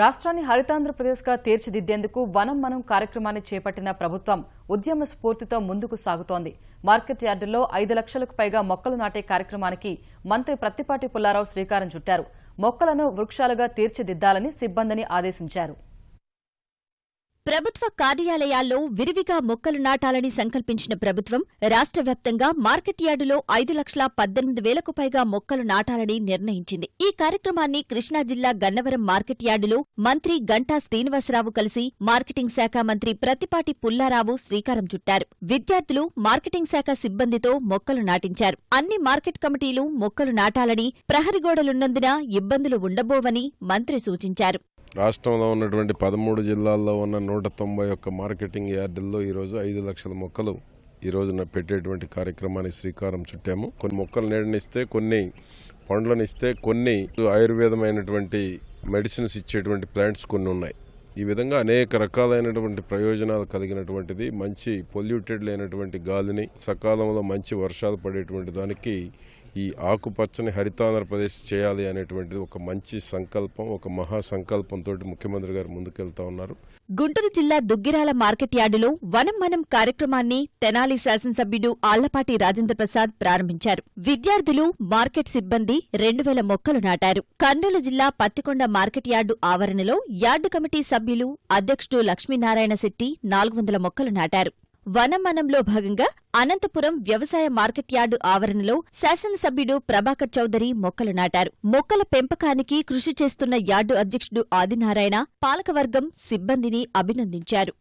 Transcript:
రాష్ట్రాన్ని హరితాంధ్రప్రదేశ్గా తీర్చిదిద్దేందుకు వనం మనం కార్యక్రమాన్ని చేపట్టిన ప్రభుత్వం ఉద్యమ స్ఫూర్తితో ముందుకు సాగుతోంది. మార్కెట్ యార్డుల్లో 5 లక్షలకు పైగా మొక్కలు నాటే కార్యక్రమానికి మంత్రి ప్రత్తిపాటి పుల్లారావు శ్రీకారం చుట్టారు. మొక్కలను వృక్షాలుగా తీర్చిదిద్దాలని సిబ్బందిని ఆదేశించారు. ప్రభుత్వ కార్యాలయాల్లో విరివిగా మొక్కలు నాటాలని సంకల్పించిన ప్రభుత్వం రాష్ట్ర వ్యాప్తంగా మార్కెట్ యార్డులో 5,18,000కు పైగా మొక్కలు నాటాలని నిర్ణయించింది. ఈ కార్యక్రమాన్ని కృష్ణా జిల్లా గన్నవరం మార్కెట్ యార్డులో మంత్రి గంటా శ్రీనివాసరావు కలిసి మార్కెటింగ్ శాఖ మంత్రి ప్రత్తిపాటి పుల్లారావు శ్రీకారం చుట్టారు. విద్యార్థులు మార్కెటింగ్ శాఖ సిబ్బందితో మొక్కలు నాటించారు. అన్ని మార్కెట్ కమిటీలు మొక్కలు నాటాలని, ప్రహరీ గోడలున్నందున ఇబ్బందులు ఉండబోవని మంత్రి సూచించారు. రాష్ట్రంలో ఉన్నటువంటి 13 జిల్లాల్లో ఉన్న 191 మార్కెటింగ్ యార్డుల్లో ఈరోజు 5 లక్షల మొక్కలు ఈ రోజున పెట్టేటువంటి కార్యక్రమానికి శ్రీకారం చుట్టాము. కొన్ని మొక్కలు నీడనిస్తే, కొన్ని పండ్లనిస్తే, కొన్ని ఆయుర్వేదమైనటువంటి మెడిసిన్స్ ఇచ్చేటువంటి ప్లాంట్స్ కొన్ని ఉన్నాయి. ఈ విధంగా అనేక రకాలైనటువంటి ప్రయోజనాలు కలిగినటువంటిది, మంచి పొల్యూటెడ్ లేనటువంటి గాలిని, సకాలంలో మంచి వర్షాలు పడేటువంటి దానికి ఈ ఆకుపచ్చని హరితాంధ్రప్రదేశ్ చేయాలి అనేటువంటిది ఒక మంచి సంకల్పం, ఒక మహా సంకల్పంతో ముఖ్యమంత్రి గారు ముందుకెళ్తా ఉన్నారు. గుంటూరు జిల్లా దుగ్గిరాల మార్కెట్ యార్డులో వనం మనం కార్యక్రమాన్ని తెనాలి శాసనసభ్యుడు ఆళ్లపాటి రాజేంద్ర ప్రసాద్ ప్రారంభించారు. విద్యార్థులు, మార్కెట్ సిబ్బంది 2,000 మొక్కలు నాటారు. కర్నూలు జిల్లా పత్తికొండ మార్కెట్ యార్డు ఆవరణలో యార్డు కమిటీ సభ్యులు, అధ్యక్షుడు లక్ష్మీనారాయణ శెట్టి 400 మొక్కలు నాటారు. వనం మనంలో భాగంగా అనంతపురం వ్యవసాయ మార్కెట్ యార్డు ఆవరణలో శాసనసభ్యుడు ప్రభాకర్ చౌదరి మొక్కలు నాటారు. మొక్కల పెంపకానికి కృషి చేస్తున్న యార్డు అధ్యక్షుడు ఆదినారాయణ, పాలకవర్గం, సిబ్బందిని అభినందించారు.